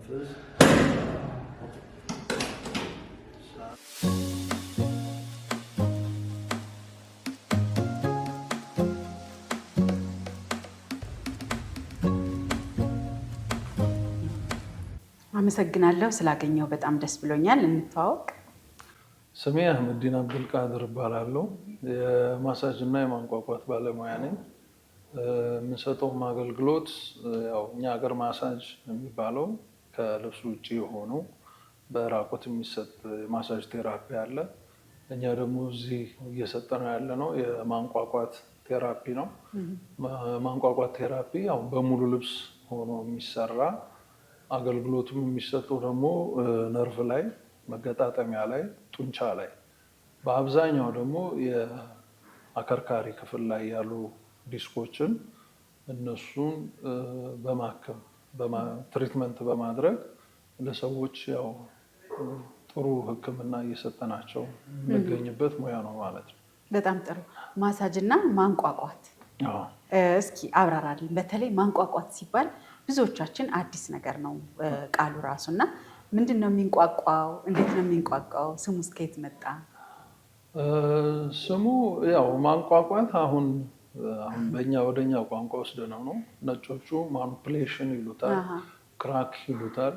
ተንፍስ። አመሰግናለሁ ስላገኘው በጣም ደስ ብሎኛል። እንተዋወቅ። ስሜ አህመዲን አብዱልቃድር እባላለሁ። የማሳጅ እና የማንቋቋት ባለሙያ ነኝ። የምንሰጠውም አገልግሎት ያው እኛ ሀገር ማሳጅ የሚባለው ከልብስ ውጭ የሆኑ በራቆት የሚሰጥ የማሳጅ ቴራፒ አለ። እኛ ደግሞ እዚህ እየሰጠነው ያለ ነው የማንቋቋት ቴራፒ ነው። ማንቋቋት ቴራፒ ያው በሙሉ ልብስ ሆኖ የሚሰራ አገልግሎቱም የሚሰጠው ደግሞ ነርቭ ላይ፣ መገጣጠሚያ ላይ፣ ጡንቻ ላይ በአብዛኛው ደግሞ የአከርካሪ ክፍል ላይ ያሉ ዲስኮችን እነሱን በማከም ትሪትመንት በማድረግ ለሰዎች ያው ጥሩ ሕክምና እየሰጠናቸው የምንገኝበት ሙያ ነው ማለት ነው። በጣም ጥሩ። ማሳጅ እና ማንቋቋት እስኪ አብራራልን። በተለይ ማንቋቋት ሲባል ብዙዎቻችን አዲስ ነገር ነው ቃሉ ራሱ እና ምንድን ነው የሚንቋቋው? እንዴት ነው የሚንቋቋው? ስሙ እስከ የት መጣ? ስሙ ያው ማንቋቋት አሁን በእኛ ወደኛ ቋንቋ ወስደነው ነው። ነጮቹ ማኒፑሌሽን ይሉታል፣ ክራክ ይሉታል።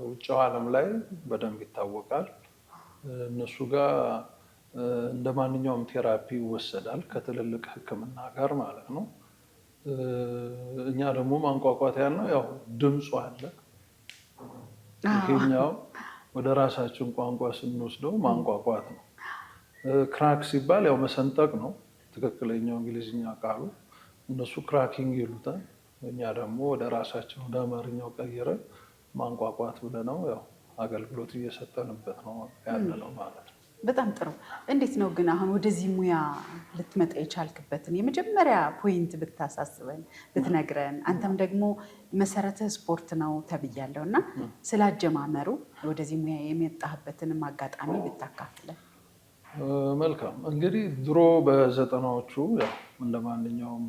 ውጭው ዓለም ላይ በደንብ ይታወቃል። እነሱ ጋር እንደ ማንኛውም ቴራፒ ይወሰዳል ከትልልቅ ሕክምና ጋር ማለት ነው። እኛ ደግሞ ማንቋቋት ያልነው ያው ድምፁ አለ። ይሄኛው ወደ ራሳችን ቋንቋ ስንወስደው ማንቋቋት ነው። ክራክ ሲባል ያው መሰንጠቅ ነው ትክክለኛው እንግሊዝኛ ቃሉ። እነሱ ክራኪንግ ይሉታል። እኛ ደግሞ ወደ ራሳችን ወደ አማርኛው ቀይረን ማንቋቋት ብለነው ያው አገልግሎት እየሰጠንበት ነው ያለነው ማለት ነው። በጣም ጥሩ። እንዴት ነው ግን አሁን ወደዚህ ሙያ ልትመጣ የቻልክበትን የመጀመሪያ ፖይንት ብታሳስበን ብትነግረን። አንተም ደግሞ መሰረትህ ስፖርት ነው ተብያለሁ እና ስላጀማመሩ ወደዚህ ሙያ የመጣህበትንም አጋጣሚ ብታካፍለን። መልካም። እንግዲህ ድሮ በዘጠናዎቹ ያው እንደ ማንኛውም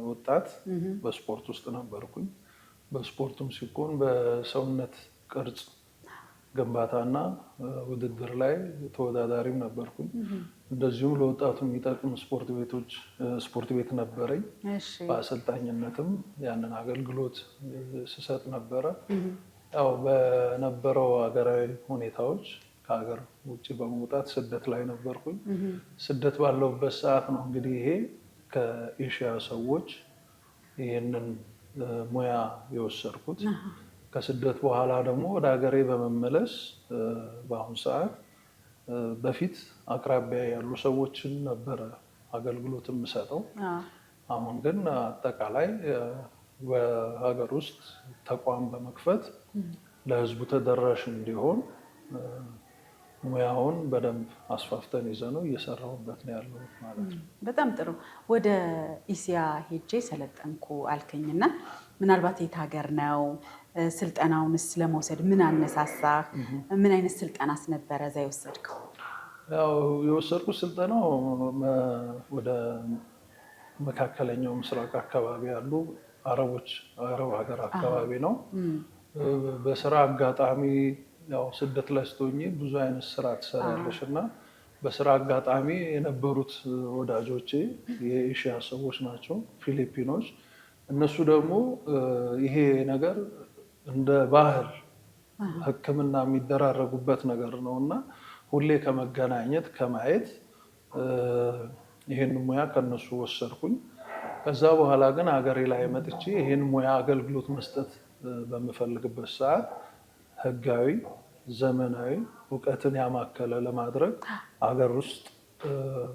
ወጣት በስፖርት ውስጥ ነበርኩኝ። በስፖርቱም ሲኮን በሰውነት ቅርጽ ግንባታና ውድድር ላይ ተወዳዳሪም ነበርኩኝ። እንደዚሁም ለወጣቱ የሚጠቅም ስፖርት ቤት ነበረኝ። በአሰልጣኝነትም ያንን አገልግሎት ስሰጥ ነበረ። ያው በነበረው ሀገራዊ ሁኔታዎች ከሀገር ውጭ በመውጣት ስደት ላይ ነበርኩኝ። ስደት ባለውበት ሰዓት ነው እንግዲህ ይሄ ከኤሽያ ሰዎች ይህንን ሙያ የወሰድኩት። ከስደት በኋላ ደግሞ ወደ ሀገሬ በመመለስ በአሁኑ ሰዓት በፊት አቅራቢያ ያሉ ሰዎችን ነበረ አገልግሎት የምሰጠው። አሁን ግን አጠቃላይ በሀገር ውስጥ ተቋም በመክፈት ለሕዝቡ ተደራሽ እንዲሆን ሙያውን በደንብ አስፋፍተን ይዘነው እየሰራሁበት ነው ያለው ማለት ነው። በጣም ጥሩ። ወደ እስያ ሄጄ ሰለጠንኩ አልከኝና ምናልባት የት ሀገር ነው? ስልጠናውንስ ለመውሰድ ምን አነሳሳህ? ምን አይነት ስልጠናስ ነበረ እዛ የወሰድከው? ያው የወሰድኩት ስልጠናው ወደ መካከለኛው ምስራቅ አካባቢ ያሉ አረብ ሀገር አካባቢ ነው። በስራ አጋጣሚ ያው ስደት ላይ ስትሆኚ ብዙ አይነት ስራ ትሰሪያለሽ እና በስራ አጋጣሚ የነበሩት ወዳጆቼ የኤሽያ ሰዎች ናቸው፣ ፊሊፒኖች። እነሱ ደግሞ ይሄ ነገር እንደ ባህል ሕክምና የሚደራረጉበት ነገር ነው እና ሁሌ ከመገናኘት ከማየት ይሄን ሙያ ከነሱ ወሰድኩኝ። ከዛ በኋላ ግን ሀገሬ ላይ መጥቼ ይሄን ሙያ አገልግሎት መስጠት በምፈልግበት ሰዓት ህጋዊ፣ ዘመናዊ፣ እውቀትን ያማከለ ለማድረግ ሀገር ውስጥ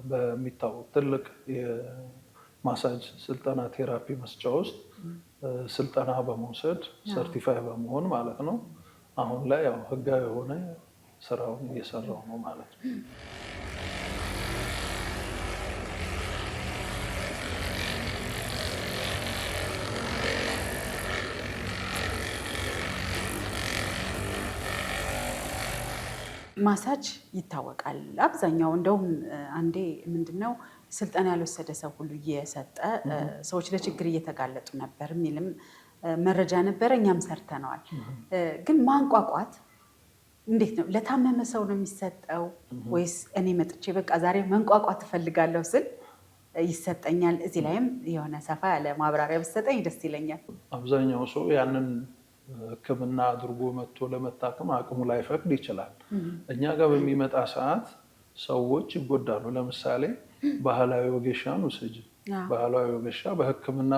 በሚታወቅ ትልቅ የማሳጅ ስልጠና ቴራፒ መስጫ ውስጥ ስልጠና በመውሰድ ሰርቲፋይ በመሆን ማለት ነው አሁን ላይ ያው ህጋዊ የሆነ ስራውን እየሰራው ነው ማለት ነው። ማሳጅ ይታወቃል። አብዛኛው እንደውም አንዴ ምንድነው ስልጠና ያልወሰደ ሰው ሁሉ እየሰጠ ሰዎች ለችግር እየተጋለጡ ነበር የሚልም መረጃ ነበረ፣ እኛም ሰርተነዋል። ግን ማንቋቋት እንዴት ነው? ለታመመ ሰው ነው የሚሰጠው ወይስ እኔ መጥቼ በቃ ዛሬ መንቋቋት እፈልጋለሁ ስል ይሰጠኛል? እዚህ ላይም የሆነ ሰፋ ያለ ማብራሪያ ብትሰጠኝ ደስ ይለኛል። አብዛኛው ሰው ያንን ሕክምና አድርጎ መጥቶ ለመታከም አቅሙ ላይፈቅድ ይችላል። እኛ ጋር በሚመጣ ሰዓት ሰዎች ይጎዳሉ። ለምሳሌ ባህላዊ ወጌሻን ውሰጂ። ባህላዊ ወጌሻ በሕክምና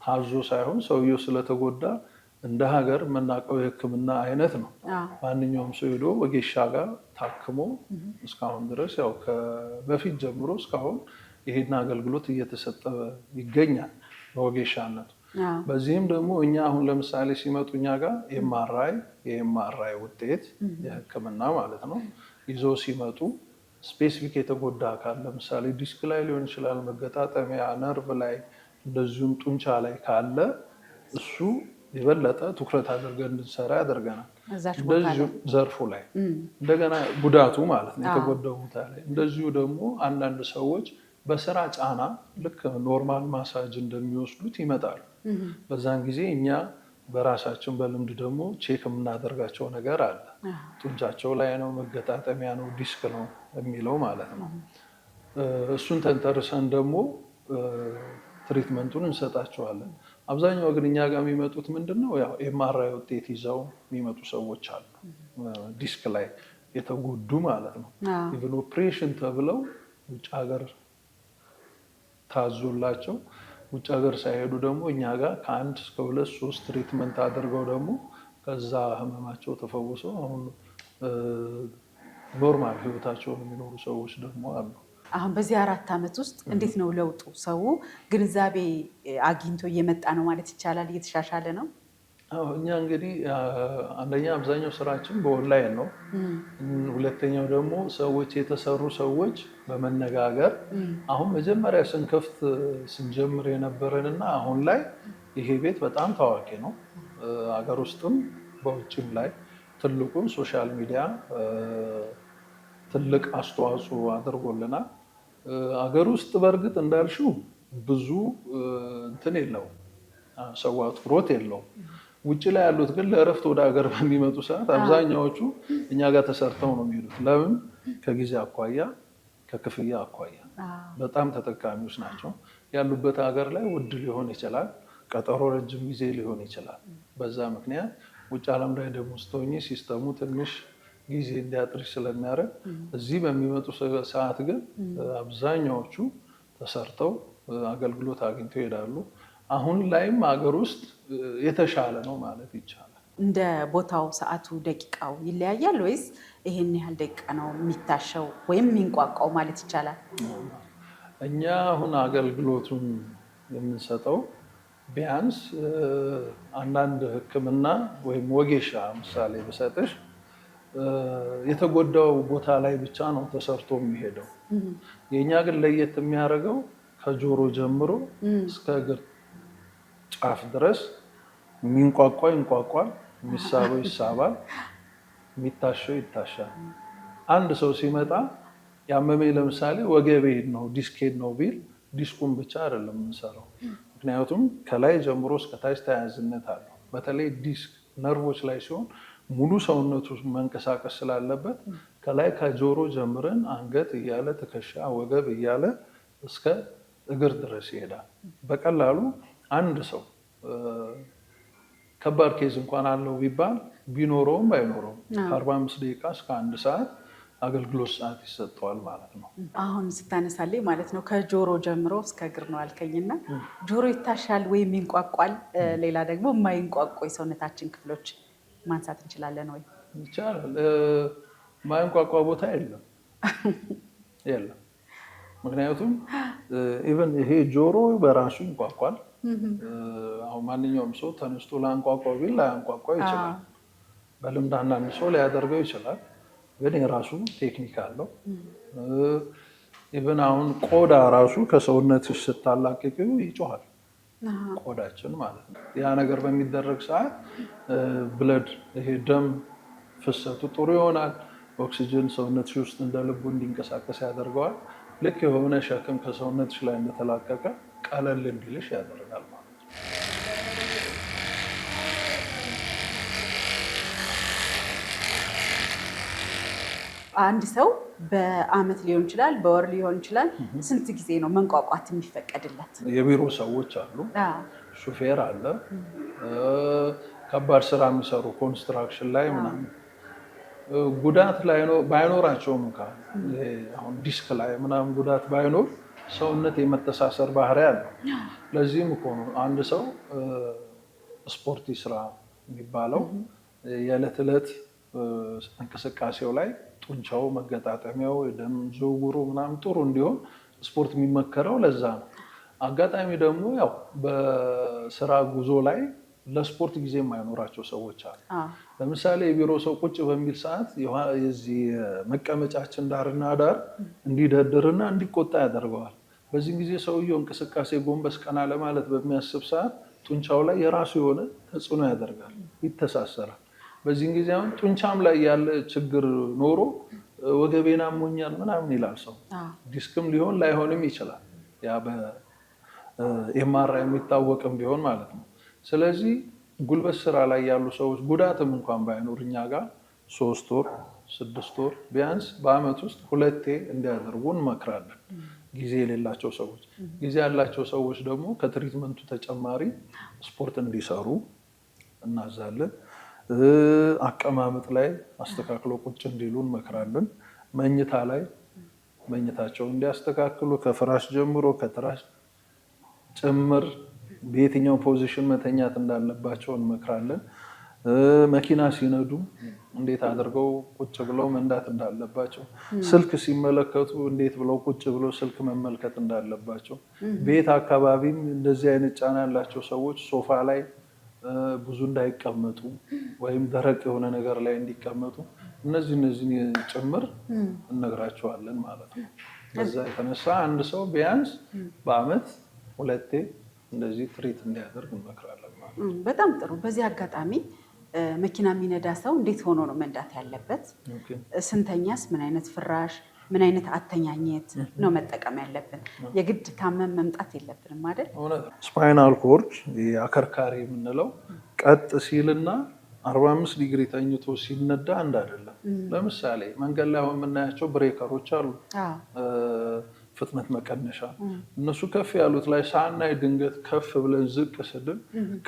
ታዞ ሳይሆን ሰውየው ስለተጎዳ እንደ ሀገር የምናውቀው የሕክምና አይነት ነው። ማንኛውም ሰው ሄዶ ወጌሻ ጋር ታክሞ እስካሁን ድረስ ያው በፊት ጀምሮ እስካሁን ይሄን አገልግሎት እየተሰጠ ይገኛል በወጌሻነቱ። በዚህም ደግሞ እኛ አሁን ለምሳሌ ሲመጡ እኛ ጋር የኤምአርአይ ውጤት የሕክምና ማለት ነው ይዘው ሲመጡ ስፔሲፊክ የተጎዳ አካል ለምሳሌ ዲስክ ላይ ሊሆን ይችላል፣ መገጣጠሚያ፣ ነርቭ ላይ እንደዚሁም ጡንቻ ላይ ካለ እሱ የበለጠ ትኩረት አድርገን እንድንሰራ ያደርገናል። እንደዚሁ ዘርፉ ላይ እንደገና ጉዳቱ ማለት ነው የተጎዳው ቦታ ላይ። እንደዚሁ ደግሞ አንዳንድ ሰዎች በስራ ጫና ልክ ኖርማል ማሳጅ እንደሚወስዱት ይመጣሉ። በዛን ጊዜ እኛ በራሳችን በልምድ ደግሞ ቼክ የምናደርጋቸው ነገር አለ። ጡንቻቸው ላይ ነው፣ መገጣጠሚያ ነው፣ ዲስክ ነው የሚለው ማለት ነው። እሱን ተንተርሰን ደግሞ ትሪትመንቱን እንሰጣቸዋለን። አብዛኛው ግን እኛ ጋር የሚመጡት ምንድነው ያው ኤምአርአይ ውጤት ይዘው የሚመጡ ሰዎች አሉ፣ ዲስክ ላይ የተጎዱ ማለት ነው። ኢቭን ኦፕሬሽን ተብለው ውጭ ሀገር ታዞላቸው ውጭ ሀገር ሳይሄዱ ደግሞ እኛ ጋር ከ1 እስከ 2 3 ትሪትመንት አድርገው ደግሞ ከዛ ህመማቸው ተፈውሰው አሁን ኖርማል ህይወታቸውን የሚኖሩ ሰዎች ደግሞ አሉ። አሁን በዚህ 4 ዓመት ውስጥ እንዴት ነው ለውጡ? ሰው ግንዛቤ አግኝቶ እየመጣ ነው ማለት ይቻላል? እየተሻሻለ ነው? እኛ እንግዲህ አንደኛ አብዛኛው ስራችን በኦንላይን ነው። ሁለተኛው ደግሞ ሰዎች የተሰሩ ሰዎች በመነጋገር አሁን መጀመሪያ ስንከፍት ስንጀምር የነበረንና አሁን ላይ ይሄ ቤት በጣም ታዋቂ ነው። ሀገር ውስጥም በውጭም ላይ ትልቁን ሶሻል ሚዲያ ትልቅ አስተዋጽኦ አድርጎልናል። ሀገር ውስጥ በእርግጥ እንዳልሽው ብዙ እንትን የለውም፣ ሰው አትኩሮት የለውም። ውጭ ላይ ያሉት ግን ለእረፍት ወደ ሀገር በሚመጡ ሰዓት አብዛኛዎቹ እኛ ጋር ተሰርተው ነው የሚሄዱት። ለምን? ከጊዜ አኳያ፣ ከክፍያ አኳያ በጣም ተጠቃሚዎች ናቸው። ያሉበት ሀገር ላይ ውድ ሊሆን ይችላል፣ ቀጠሮ ረጅም ጊዜ ሊሆን ይችላል። በዛ ምክንያት ውጭ ዓለም ላይ ደግሞ ስትሆኚ ሲስተሙ ትንሽ ጊዜ እንዲያጥርሽ ስለሚያደርግ እዚህ በሚመጡ ሰዓት ግን አብዛኛዎቹ ተሰርተው አገልግሎት አግኝተው ይሄዳሉ። አሁን ላይም ሀገር ውስጥ የተሻለ ነው ማለት ይቻላል። እንደ ቦታው፣ ሰዓቱ፣ ደቂቃው ይለያያል ወይስ ይሄን ያህል ደቂቃ ነው የሚታሸው ወይም የሚንቋቋው ማለት ይቻላል? እኛ አሁን አገልግሎቱን የምንሰጠው ቢያንስ አንዳንድ ሕክምና ወይም ወጌሻ ምሳሌ ብሰጥሽ የተጎዳው ቦታ ላይ ብቻ ነው ተሰርቶ የሚሄደው። የእኛ ግን ለየት የሚያደርገው ከጆሮ ጀምሮ እስከ እግር ጫፍ ድረስ የሚንቋቋ ይንቋቋል፣ የሚሳበው ይሳባል፣ የሚታሸው ይታሻል። አንድ ሰው ሲመጣ ያመመኝ ለምሳሌ ወገቤን ነው ዲስኬን ነው ቢል ዲስኩን ብቻ አይደለም የምንሰራው። ምክንያቱም ከላይ ጀምሮ እስከታች ተያያዥነት አለው። በተለይ ዲስክ ነርቮች ላይ ሲሆን ሙሉ ሰውነቱ መንቀሳቀስ ስላለበት ከላይ ከጆሮ ጀምረን አንገት እያለ ትከሻ፣ ወገብ እያለ እስከ እግር ድረስ ይሄዳል። በቀላሉ አንድ ሰው ከባድ ኬዝ እንኳን አለው ቢባል ቢኖረውም ባይኖረውም ከ45 ደቂቃ እስከ 1 ሰዓት አገልግሎት ሰዓት ይሰጠዋል ማለት ነው። አሁን ስታነሳልኝ ማለት ነው ከጆሮ ጀምሮ እስከ እግር ነው አልከኝና ጆሮ ይታሻል ወይም ይንቋቋል። ሌላ ደግሞ የማይንቋቋ የሰውነታችን ክፍሎች ማንሳት እንችላለን ወይ? ይቻላል። የማይንቋቋ ቦታ የለም። ምክንያቱም ኢቨን ይሄ ጆሮ በራሱ ይንቋቋል። አሁን ማንኛውም ሰው ተነስቶ ላንቋቋ ቢል ላያንቋቋ ይችላል። በልምድ አንዳንድ ሰው ሊያደርገው ይችላል። ግን የራሱ ቴክኒክ አለው። ኢቨን አሁን ቆዳ ራሱ ከሰውነትሽ ስታላቅቂው ይጮሃል፣ ቆዳችን ማለት ነው። ያ ነገር በሚደረግ ሰዓት ብለድ ይሄ ደም ፍሰቱ ጥሩ ይሆናል። ኦክሲጅን ሰውነትሽ ውስጥ እንደ ልቡ እንዲንቀሳቀስ ያደርገዋል። ልክ የሆነ ሸክም ከሰውነትሽ ላይ እንደተላቀቀ ቀለል እንዲልሽ ያደርጋል ማለት ነው። አንድ ሰው በአመት ሊሆን ይችላል፣ በወር ሊሆን ይችላል። ስንት ጊዜ ነው መንቋቋት የሚፈቀድለት? የቢሮ ሰዎች አሉ፣ ሹፌር አለ፣ ከባድ ስራ የሚሰሩ ኮንስትራክሽን ላይ ምናምን ጉዳት ባይኖራቸውም እንኳን አሁን ዲስክ ላይ ምናምን ጉዳት ባይኖር ሰውነት የመተሳሰር ባህሪ አለው። ለዚህም እኮ ነው አንድ ሰው ስፖርት ይስራ የሚባለው የዕለት ዕለት እንቅስቃሴው ላይ ጡንቻው፣ መገጣጠሚያው፣ የደም ዝውውሩ ምናምን ጥሩ እንዲሆን ስፖርት የሚመከረው ለዛ ነው። አጋጣሚ ደግሞ ያው በስራ ጉዞ ላይ ለስፖርት ጊዜ የማይኖራቸው ሰዎች አሉ። ለምሳሌ የቢሮ ሰው ቁጭ በሚል ሰዓት የዚህ መቀመጫችን ዳርና ዳር እንዲደድርና እንዲቆጣ ያደርገዋል። በዚህ ጊዜ ሰውየው እንቅስቃሴ ጎንበስ ቀና ለማለት በሚያስብ ሰዓት ጡንቻው ላይ የራሱ የሆነ ተጽዕኖ ያደርጋል፣ ይተሳሰራል። በዚህ ጊዜ አሁን ጡንቻም ላይ ያለ ችግር ኖሮ ወገቤን አሞኛል ምናምን ይላል ሰው። ዲስክም ሊሆን ላይሆንም ይችላል፣ ያ በኤምአርአይ የሚታወቅም ቢሆን ማለት ነው። ስለዚህ ጉልበት ስራ ላይ ያሉ ሰዎች ጉዳትም እንኳን ባይኖር እኛ ጋር 3 ወር 6 ወር ቢያንስ በአመት ውስጥ 2 እንዲያደርጉ እንመክራለን። ጊዜ የሌላቸው ሰዎች፣ ጊዜ ያላቸው ሰዎች ደግሞ ከትሪትመንቱ ተጨማሪ ስፖርት እንዲሰሩ እናዛለን። አቀማመጥ ላይ አስተካክሎ ቁጭ እንዲሉ እንመክራለን። መኝታ ላይ መኝታቸውን እንዲያስተካክሉ ከፍራሽ ጀምሮ ከትራስ ጭምር በየትኛው ፖዚሽን መተኛት እንዳለባቸው እንመክራለን። መኪና ሲነዱ እንዴት አድርገው ቁጭ ብለው መንዳት እንዳለባቸው፣ ስልክ ሲመለከቱ እንዴት ብለው ቁጭ ብለው ስልክ መመልከት እንዳለባቸው፣ ቤት አካባቢም እንደዚህ አይነት ጫና ያላቸው ሰዎች ሶፋ ላይ ብዙ እንዳይቀመጡ ወይም ደረቅ የሆነ ነገር ላይ እንዲቀመጡ እነዚህን ጭምር እነግራቸዋለን ማለት ነው። በዛ የተነሳ አንድ ሰው ቢያንስ በአመት 2 እንደዚህ ትሪት እንዲያደርግ እንመክራለን ማለት ነው። በጣም ጥሩ። በዚህ አጋጣሚ መኪና የሚነዳ ሰው እንዴት ሆኖ ነው መንዳት ያለበት? ስንተኛስ ምን አይነት ፍራሽ፣ ምን አይነት አተኛኘት ነው መጠቀም ያለብን? የግድ ታመም መምጣት የለብንም አይደል? ስፓይናል ኮርድ አከርካሪ የምንለው ቀጥ ሲልና 45 ዲግሪ ተኝቶ ሲነዳ አንድ አይደለም። ለምሳሌ መንገድ ላይ አሁን የምናያቸው ብሬከሮች አሉ፣ ፍጥነት መቀነሻ። እነሱ ከፍ ያሉት ላይ ሳናይ ድንገት ከፍ ብለን ዝቅ ስድል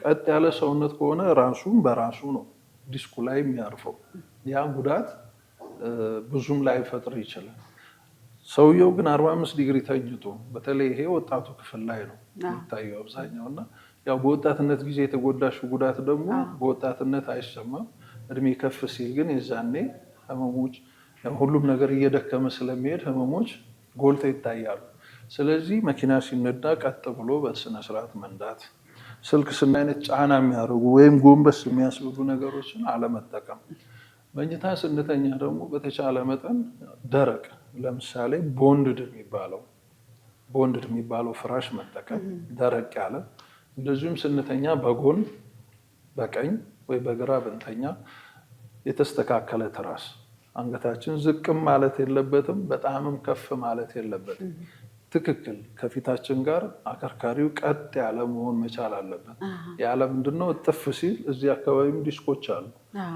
ቀጥ ያለ ሰውነት ከሆነ ራሱን በራሱ ነው ዲስኩ ላይ የሚያርፈው። ያ ጉዳት ብዙም ላይፈጥር ይችላል። ሰውየው ግን 45 ዲግሪ ተኝቶ፣ በተለይ ይሄ ወጣቱ ክፍል ላይ ነው የሚታየው አብዛኛው እና ያው በወጣትነት ጊዜ የተጎዳሽው ጉዳት ደግሞ በወጣትነት አይሰማም። እድሜ ከፍ ሲል ግን የዛኔ ህመሞች፣ ሁሉም ነገር እየደከመ ስለሚሄድ ህመሞች ጎልተው ይታያሉ። ስለዚህ መኪና ሲነዳ ቀጥ ብሎ በስነስርዓት መንዳት፣ ስልክ ስናይነት ጫና የሚያደርጉ ወይም ጎንበስ የሚያስብሉ ነገሮችን አለመጠቀም። መኝታ ስንተኛ ደግሞ በተቻለ መጠን ደረቅ፣ ለምሳሌ ቦንድድ የሚባለው ፍራሽ መጠቀም ደረቅ ያለ። እንደዚሁም ስንተኛ በጎን በቀኝ ወይ በግራ ብንተኛ የተስተካከለ ትራስ፣ አንገታችን ዝቅም ማለት የለበትም፣ በጣምም ከፍ ማለት የለበትም። ትክክል ከፊታችን ጋር አከርካሪው ቀጥ ያለ መሆን መቻል አለበት። ያለ ምንድነው እጥፍ ሲል እዚህ አካባቢም ዲስኮች አሉ።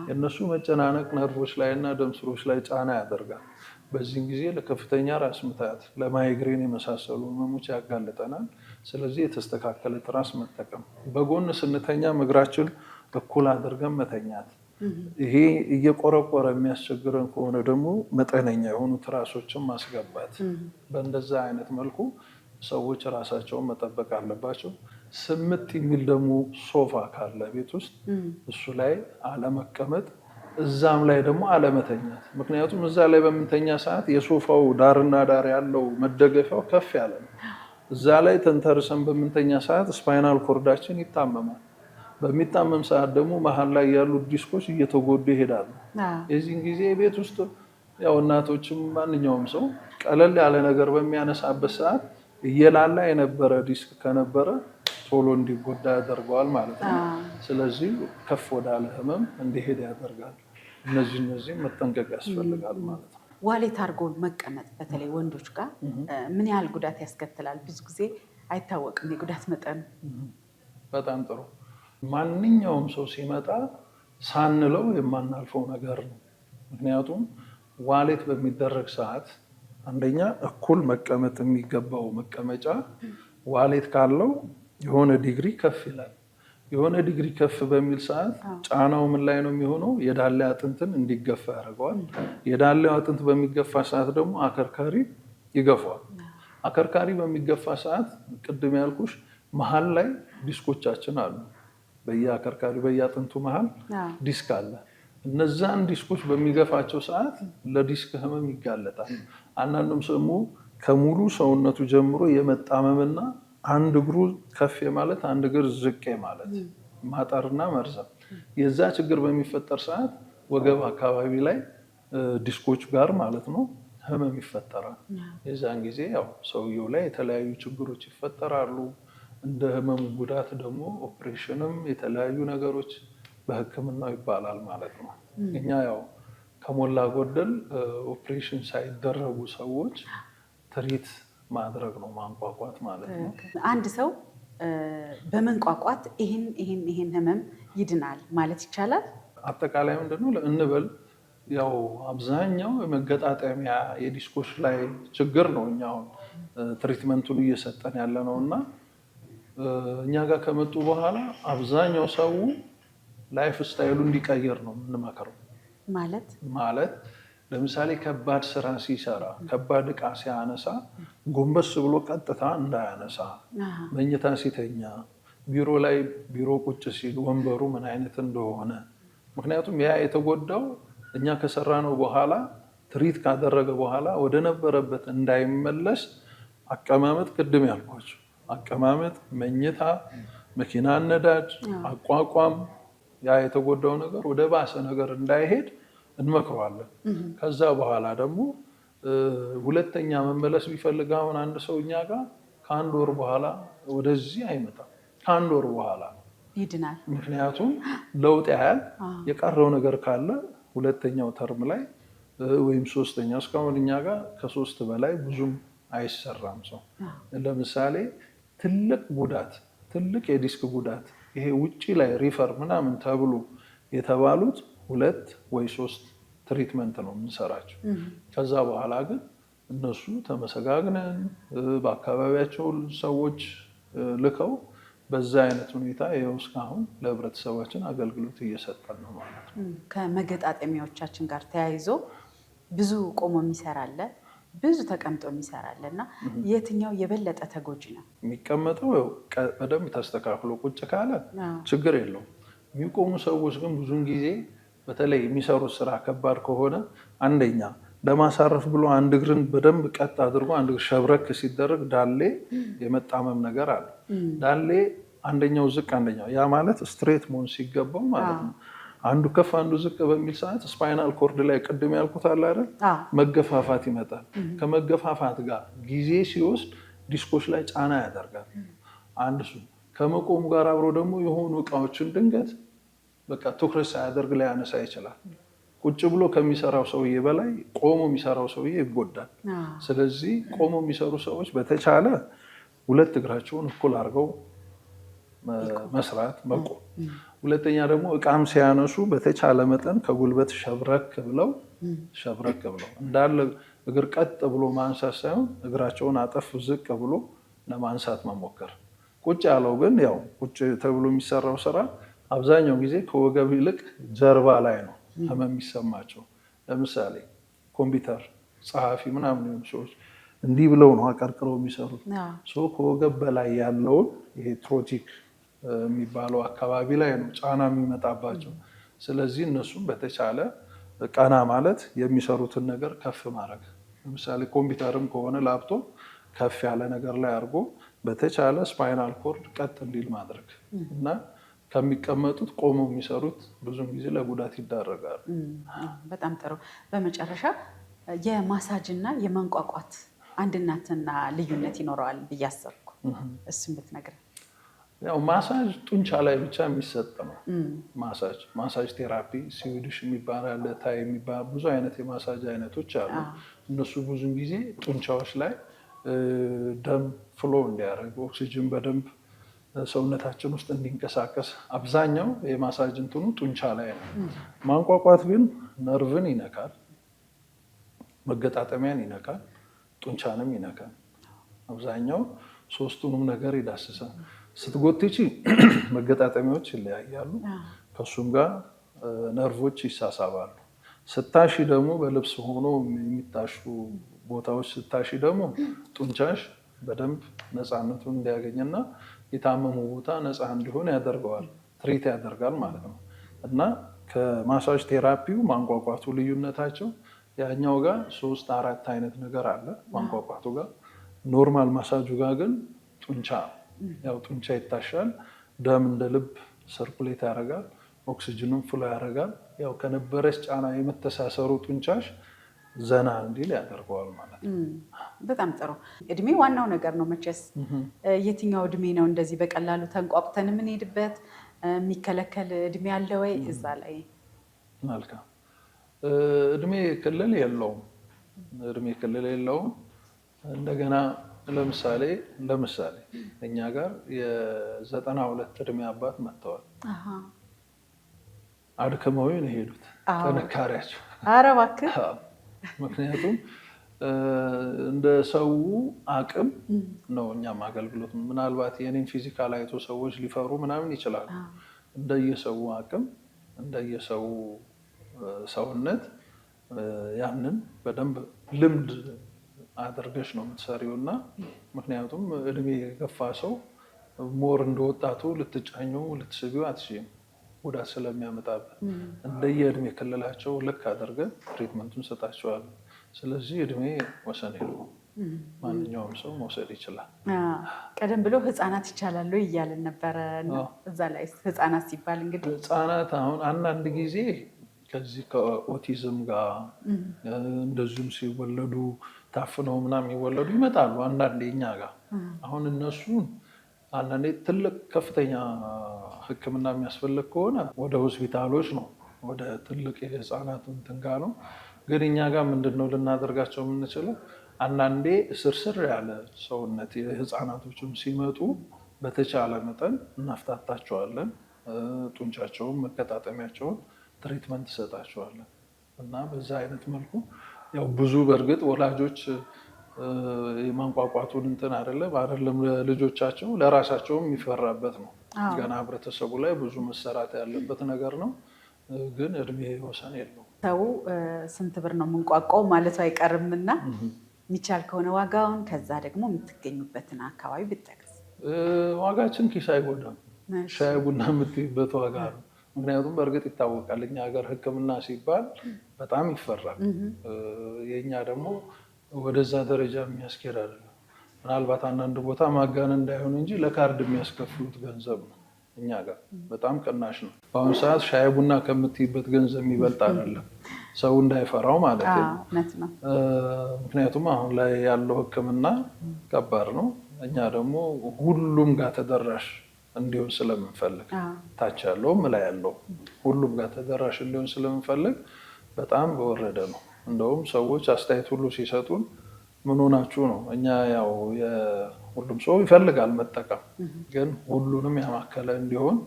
የእነሱ መጨናነቅ ነርቮች ላይ እና ደም ስሮች ላይ ጫና ያደርጋል። በዚህን ጊዜ ለከፍተኛ ራስ ምታት፣ ለማይግሬን የመሳሰሉ ህመሞች ያጋልጠናል። ስለዚህ የተስተካከለ ትራስ መጠቀም፣ በጎን ስንተኛ እግራችን እኩል አድርገን መተኛት። ይሄ እየቆረቆረ የሚያስቸግረን ከሆነ ደግሞ መጠነኛ የሆኑ ትራሶችን ማስገባት። በእንደዛ አይነት መልኩ ሰዎች ራሳቸውን መጠበቅ አለባቸው። ስምጥ የሚል ደግሞ ሶፋ ካለ ቤት ውስጥ እሱ ላይ አለመቀመጥ፣ እዛም ላይ ደግሞ አለመተኛት። ምክንያቱም እዛ ላይ በምንተኛ ሰዓት የሶፋው ዳርና ዳር ያለው መደገፊያው ከፍ ያለ ነው። እዛ ላይ ተንተርሰን በምንተኛ ሰዓት ስፓይናል ኮርዳችን ይታመማል። በሚታመም ሰዓት ደግሞ መሀል ላይ ያሉት ዲስኮች እየተጎዱ ይሄዳሉ። የዚህን ጊዜ ቤት ውስጥ ያው እናቶችም ማንኛውም ሰው ቀለል ያለ ነገር በሚያነሳበት ሰዓት እየላላ የነበረ ዲስክ ከነበረ ቶሎ እንዲጎዳ ያደርገዋል ማለት ነው። ስለዚህ ከፍ ወዳለ ህመም እንዲሄድ ያደርጋል። እነዚህ መጠንቀቅ ያስፈልጋል ማለት ነው። ዋሌት አድርጎ መቀመጥ በተለይ ወንዶች ጋር ምን ያህል ጉዳት ያስከትላል? ብዙ ጊዜ አይታወቅም የጉዳት መጠኑ። በጣም ጥሩ። ማንኛውም ሰው ሲመጣ ሳንለው የማናልፈው ነገር ነው። ምክንያቱም ዋሌት በሚደረግ ሰዓት አንደኛ እኩል መቀመጥ የሚገባው መቀመጫ ዋሌት ካለው የሆነ ዲግሪ ከፍ ይላል። የሆነ ዲግሪ ከፍ በሚል ሰዓት ጫናው ምን ላይ ነው የሚሆነው? የዳሌ አጥንትን እንዲገፋ ያደርገዋል። የዳሌው አጥንት በሚገፋ ሰዓት ደግሞ አከርካሪ ይገፋዋል። አከርካሪ በሚገፋ ሰዓት ቅድም ያልኩሽ መሀል ላይ ዲስኮቻችን አሉ። በየአከርካሪ በየአጥንቱ መሀል ዲስክ አለ። እነዛን ዲስኮች በሚገፋቸው ሰዓት ለዲስክ ህመም ይጋለጣል። አንዳንዱም ሰሙ ከሙሉ ሰውነቱ ጀምሮ የመጣመምና አንድ እግሩ ከፍ ማለት አንድ እግር ዝቅ ማለት ማጠርና መርዘም፣ የዛ ችግር በሚፈጠር ሰዓት ወገብ አካባቢ ላይ ዲስኮች ጋር ማለት ነው ህመም ይፈጠራል። የዛን ጊዜ ያው ሰውየው ላይ የተለያዩ ችግሮች ይፈጠራሉ። እንደ ህመሙ ጉዳት ደግሞ ኦፕሬሽንም የተለያዩ ነገሮች በሕክምናው ይባላል ማለት ነው። እኛ ያው ከሞላ ጎደል ኦፕሬሽን ሳይደረጉ ሰዎች ትሪት ማድረግ ነው ማንቋቋት ማለት ነው። አንድ ሰው በመንቋቋት ይህን ህመም ይድናል ማለት ይቻላል? አጠቃላይ ምንድነው እንበል ያው አብዛኛው የመገጣጠሚያ የዲስኮች ላይ ችግር ነው እኛ አሁን ትሪትመንቱን እየሰጠን ያለ ነው እና እኛ ጋር ከመጡ በኋላ አብዛኛው ሰው ላይፍ ስታይሉ እንዲቀይር ነው የምንመክረው። ማለት ለምሳሌ ከባድ ስራ ሲሰራ ከባድ እቃ ሲያነሳ ጎንበስ ብሎ ቀጥታ እንዳያነሳ፣ መኝታ ሲተኛ ቢሮ ላይ ቢሮ ቁጭ ሲል ወንበሩ ምን አይነት እንደሆነ፣ ምክንያቱም ያ የተጎዳው እኛ ከሰራ ነው በኋላ ትሪት ካደረገ በኋላ ወደ ነበረበት እንዳይመለስ አቀማመጥ፣ ቅድም ያልኳቸው አቀማመጥ፣ መኝታ፣ መኪና አነዳድ፣ አቋቋም ያ የተጎዳው ነገር ወደ ባሰ ነገር እንዳይሄድ እንመክረዋለን። ከዛ በኋላ ደግሞ ሁለተኛ መመለስ ቢፈልግ አሁን አንድ ሰው እኛ ጋር ከአንድ ወር በኋላ ወደዚህ አይመጣም። ከአንድ ወር በኋላ ይድናል። ምክንያቱም ለውጥ ያህል የቀረው ነገር ካለ ሁለተኛው ተርም ላይ ወይም ሶስተኛው፣ እስካሁን እኛ ጋር ከ3 በላይ ብዙም አይሰራም። ሰው ለምሳሌ ትልቅ ጉዳት፣ ትልቅ የዲስክ ጉዳት ይሄ ውጪ ላይ ሪፈር ምናምን ተብሎ የተባሉት 2 ወይ 3 ትሪትመንት ነው የምንሰራቸው። ከዛ በኋላ ግን እነሱ ተመሰጋግነን በአካባቢያቸው ሰዎች ልከው በዛ አይነት ሁኔታ ይኸው እስካሁን ለህብረተሰባችን አገልግሎት እየሰጠን ነው ማለት ነው። ከመገጣጠሚያዎቻችን ጋር ተያይዞ ብዙ ቆሞ የሚሰራ አለ፣ ብዙ ተቀምጦ የሚሰራ አለ እና የትኛው የበለጠ ተጎጂ ነው? የሚቀመጠው በደንብ ተስተካክሎ ቁጭ ካለ ችግር የለውም። የሚቆሙ ሰዎች ግን ብዙውን ጊዜ በተለይ የሚሰሩት ስራ ከባድ ከሆነ አንደኛ ለማሳረፍ ብሎ አንድ እግርን በደንብ ቀጥ አድርጎ አንድ እግር ሸብረክ ሲደረግ ዳሌ የመጣመም ነገር አለ። ዳሌ አንደኛው ዝቅ አንደኛው፣ ያ ማለት ስትሬት መሆን ሲገባው ማለት ነው። አንዱ ከፍ አንዱ ዝቅ በሚል ሰዓት ስፓይናል ኮርድ ላይ ቅድም ያልኩት አለ አይደል፣ መገፋፋት ይመጣል። ከመገፋፋት ጋር ጊዜ ሲወስድ ዲስኮች ላይ ጫና ያደርጋል። አንድ እሱ ከመቆሙ ጋር አብሮ ደግሞ የሆኑ እቃዎችን ድንገት በቃ ትኩረት ሳያደርግ ላይ ያነሳ ይችላል። ቁጭ ብሎ ከሚሰራው ሰውዬ በላይ ቆሞ የሚሰራው ሰውዬ ይጎዳል። ስለዚህ ቆሞ የሚሰሩ ሰዎች በተቻለ 2 እግራቸውን እኩል አድርገው መስራት መቆም። ሁለተኛ ደግሞ እቃም ሲያነሱ በተቻለ መጠን ከጉልበት ሸብረክ ብለው እንዳለ እግር ቀጥ ብሎ ማንሳት ሳይሆን እግራቸውን አጠፍ ዝቅ ብሎ ለማንሳት መሞከር። ቁጭ ያለው ግን ያው ቁጭ ተብሎ የሚሰራው ስራ አብዛኛው ጊዜ ከወገብ ይልቅ ጀርባ ላይ ነው ህመም የሚሰማቸው። ለምሳሌ ኮምፒውተር ጸሐፊ ምናምን የሆኑ ሰዎች እንዲህ ብለው ነው አቀርቅረው የሚሰሩት። ከወገብ በላይ ያለውን ይሄ ትሮቲክ የሚባለው አካባቢ ላይ ነው ጫና የሚመጣባቸው። ስለዚህ እነሱም በተቻለ ቀና ማለት የሚሰሩትን ነገር ከፍ ማድረግ፣ ለምሳሌ ኮምፒውተርም ከሆነ ላፕቶፕ ከፍ ያለ ነገር ላይ አድርጎ በተቻለ ስፓይናል ኮርድ ቀጥ እንዲል ማድረግ እና ከሚቀመጡት ቆመው የሚሰሩት ብዙም ጊዜ ለጉዳት ይዳረጋሉ። በጣም ጥሩ። በመጨረሻ የማሳጅ እና የመንቋቋት አንድነትና ልዩነት ይኖረዋል ብዬ አሰብኩ። እሱም ብትነግረን። ያው ማሳጅ ጡንቻ ላይ ብቻ የሚሰጥ ነው። ማሳጅ ቴራፒ ስዊዲሽ የሚባል አለ፣ ታይ የሚባል ብዙ አይነት የማሳጅ አይነቶች አሉ። እነሱ ብዙን ጊዜ ጡንቻዎች ላይ ደም ፍሎ እንዲያደርግ ኦክሲጅን በደንብ ሰውነታችን ውስጥ እንዲንቀሳቀስ አብዛኛው የማሳጅ እንትኑ ጡንቻ ላይ ነው። ማንቋቋት ግን ነርቭን ይነካል። መገጣጠሚያን ይነካል፣ ጡንቻንም ይነካል። አብዛኛው ሶስቱንም ነገር ይዳስሳል። ስትጎትቺ መገጣጠሚያዎች ይለያያሉ፣ ከሱም ጋር ነርቮች ይሳሳባሉ። ስታሺ ደግሞ በልብስ ሆኖ የሚታሹ ቦታዎች ስታሺ ደግሞ ጡንቻሽ በደንብ ነፃነቱን እንዲያገኝና የታመሙ ቦታ ነፃ እንዲሆን ያደርገዋል፣ ትሪት ያደርጋል ማለት ነው። እና ከማሳጅ ቴራፒው ማንቋቋቱ ልዩነታቸው ያኛው ጋር 3-4 አይነት ነገር አለ ማንቋቋቱ ጋር። ኖርማል ማሳጁ ጋር ግን ጡንቻ ያው ጡንቻ ይታሻል፣ ደም እንደ ልብ ሰርኩሌት ያደርጋል፣ ኦክሲጅንም ፍሎ ያደርጋል። ያው ከነበረች ጫና የመተሳሰሩ ጡንቻሽ ዘና እንዲል ያደርገዋል ማለት ነው። በጣም ጥሩ። እድሜ ዋናው ነገር ነው መቼስ። የትኛው እድሜ ነው እንደዚህ በቀላሉ ተንቋቁተን የምንሄድበት? የሚከለከል እድሜ አለ ወይ እዛ ላይ? መልካም። እድሜ ክልል የለውም። እድሜ ክልል የለውም። እንደገና ለምሳሌ እኛ ጋር የ92 እድሜ አባት መጥተዋል። አድክመው ነው የሄዱት ጥንካሬያቸው። ኧረ እባክህ። ምክንያቱም እንደ ሰው አቅም ነው እኛም አገልግሎት። ምናልባት የኔን ፊዚካል አይቶ ሰዎች ሊፈሩ ምናምን ይችላሉ። እንደየሰው አቅም እንደየሰው ሰውነት ያንን በደንብ ልምድ አድርገሽ ነው የምትሰሪው። እና ምክንያቱም እድሜ የገፋ ሰው ሞር እንደወጣቱ ልትጫኙ ልትስቢው አትችይም፣ ጉዳት ስለሚያመጣበት። እንደየእድሜ ክልላቸው ልክ አድርገን ትሪትመንቱን ሰጣቸዋለን። ስለዚህ እድሜ ወሰን የለውም፣ ማንኛውም ሰው መውሰድ ይችላል። ቀደም ብሎ ህፃናት ይቻላሉ እያልን ነበረ። እዛ ላይ ህፃናት ሲባል እንግዲህ ህፃናት አሁን አንዳንድ ጊዜ ከዚህ ከኦቲዝም ጋር እንደዚሁም ሲወለዱ ታፍነው ምናምን የሚወለዱ ይመጣሉ። አንዳንዴ እኛ ጋር አሁን እነሱን አንዳንዴ ትልቅ ከፍተኛ ሕክምና የሚያስፈልግ ከሆነ ወደ ሆስፒታሎች ነው፣ ወደ ትልቅ የህፃናት እንትን ጋር ነው። ግን እኛ ጋር ምንድን ነው ልናደርጋቸው የምንችለው? አንዳንዴ ስርስር ያለ ሰውነት የህፃናቶችም ሲመጡ በተቻለ መጠን እናፍታታቸዋለን። ጡንቻቸውን መገጣጠሚያቸውን ትሪትመንት ትሰጣቸዋለን። እና በዛ አይነት መልኩ ያው ብዙ በእርግጥ ወላጆች የማንቋቋቱን እንትን አይደለም ለልጆቻቸው ለራሳቸውም የሚፈራበት ነው። ገና ህብረተሰቡ ላይ ብዙ መሰራት ያለበት ነገር ነው። ግን እድሜ ወሰን የለውም። ሰው ስንት ብር ነው የምንቋቋው ማለቱ አይቀርምና የሚቻል ከሆነ ዋጋውን፣ ከዛ ደግሞ የምትገኙበትን አካባቢ ብጠቅስ። ዋጋችን ኪስ አይጎዳም። ሻይ ቡና የምትይበት ዋጋ ነው። ምክንያቱም በእርግጥ ይታወቃል እኛ ሀገር ህክምና ሲባል በጣም ይፈራል። የእኛ ደግሞ ወደዛ ደረጃ የሚያስኬድ አይደለም። ምናልባት አንዳንድ ቦታ ማጋነን እንዳይሆን እንጂ ለካርድ የሚያስከፍሉት ገንዘብ ነው እኛ ጋር በጣም ቅናሽ ነው። በአሁኑ ሰዓት ሻይ ቡና ከምትይበት ገንዘብ የሚበልጥ አይደለም፣ ሰው እንዳይፈራው ማለት ነው። ምክንያቱም አሁን ላይ ያለው ህክምና ከባድ ነው። እኛ ደግሞ ሁሉም ጋር ተደራሽ እንዲሆን ስለምንፈልግ ታች ያለውም ላይ ያለው ሁሉም ጋር ተደራሽ እንዲሆን ስለምንፈልግ በጣም በወረደ ነው። እንደውም ሰዎች አስተያየት ሁሉ ሲሰጡን ምን ሆናችሁ ነው? እኛ ያው ሁሉም ሰው ይፈልጋል መጠቀም፣ ግን ሁሉንም ያማከለ እንዲሆን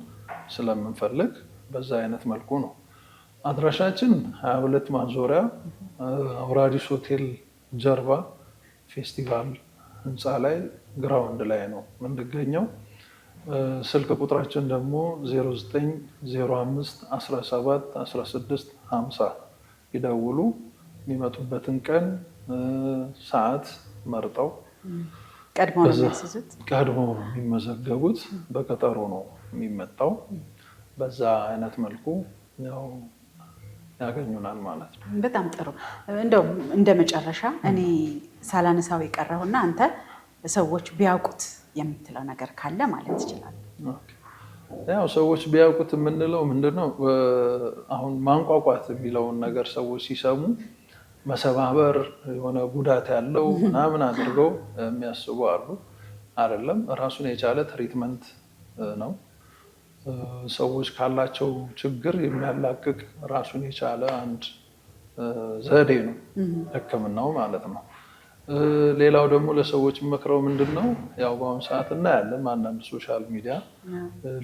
ስለምንፈልግ በዛ አይነት መልኩ ነው። አድራሻችን 22 ማዞሪያ አውራዲስ ሆቴል ጀርባ ፌስቲቫል ህንፃ ላይ ግራውንድ ላይ ነው የምንገኘው። ስልክ ቁጥራችን ደግሞ 0905 17 16 50 ይደውሉ። የሚመጡበትን ቀን ሰዓት መርጠው ቀድሞ ነው የሚያስይዙት። ቀድሞ ነው የሚመዘገቡት። በቀጠሮ ነው የሚመጣው። በዛ አይነት መልኩ ያው ያገኙናል ማለት ነው። በጣም ጥሩ። እንደው እንደ መጨረሻ እኔ ሳላነሳው የቀረውና አንተ ሰዎች ቢያውቁት የምትለው ነገር ካለ ማለት ይችላል። ያው ሰዎች ቢያውቁት የምንለው ምንድነው? አሁን ማንቋቋት የሚለውን ነገር ሰዎች ሲሰሙ መሰባበር የሆነ ጉዳት ያለው ምናምን አድርገው የሚያስቡ አሉ። አይደለም፣ ራሱን የቻለ ትሪትመንት ነው። ሰዎች ካላቸው ችግር የሚያላቅቅ ራሱን የቻለ አንድ ዘዴ ነው ሕክምናው ማለት ነው። ሌላው ደግሞ ለሰዎች መክረው ምንድን ነው፣ ያው በአሁኑ ሰዓት እናያለን አንዳንድ ሶሻል ሚዲያ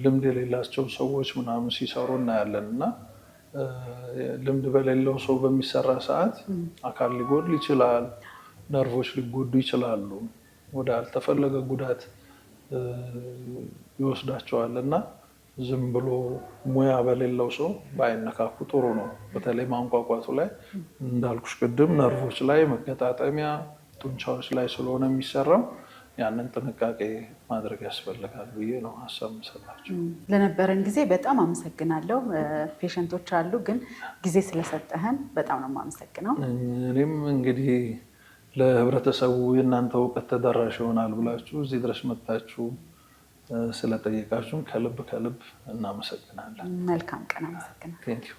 ልምድ የሌላቸው ሰዎች ምናምን ሲሰሩ እናያለን። እና ልምድ በሌለው ሰው በሚሰራ ሰዓት አካል ሊጎድል ይችላል፣ ነርቮች ሊጎዱ ይችላሉ፣ ወደ አልተፈለገ ጉዳት ይወስዳቸዋል እና ዝም ብሎ ሙያ በሌለው ሰው ባይነካኩ ጥሩ ነው። በተለይ ማንቋቋቱ ላይ እንዳልኩሽ ቅድም ነርቮች ላይ፣ መገጣጠሚያ ጡንቻዎች ላይ ስለሆነ የሚሰራው ያንን ጥንቃቄ ማድረግ ያስፈልጋል ብዬ ነው ሀሳብ የምሰጣቸው። ለነበረን ጊዜ በጣም አመሰግናለሁ። ፔሸንቶች አሉ፣ ግን ጊዜ ስለሰጠህን በጣም ነው የማመሰግነው። እኔም እንግዲህ ለህብረተሰቡ የእናንተ እውቀት ተደራሽ ይሆናል ብላችሁ እዚህ ድረስ መጥታችሁ ስለጠየቃችሁን ከልብ እናመሰግናለን። መልካም ቀን። አመሰግናለሁ።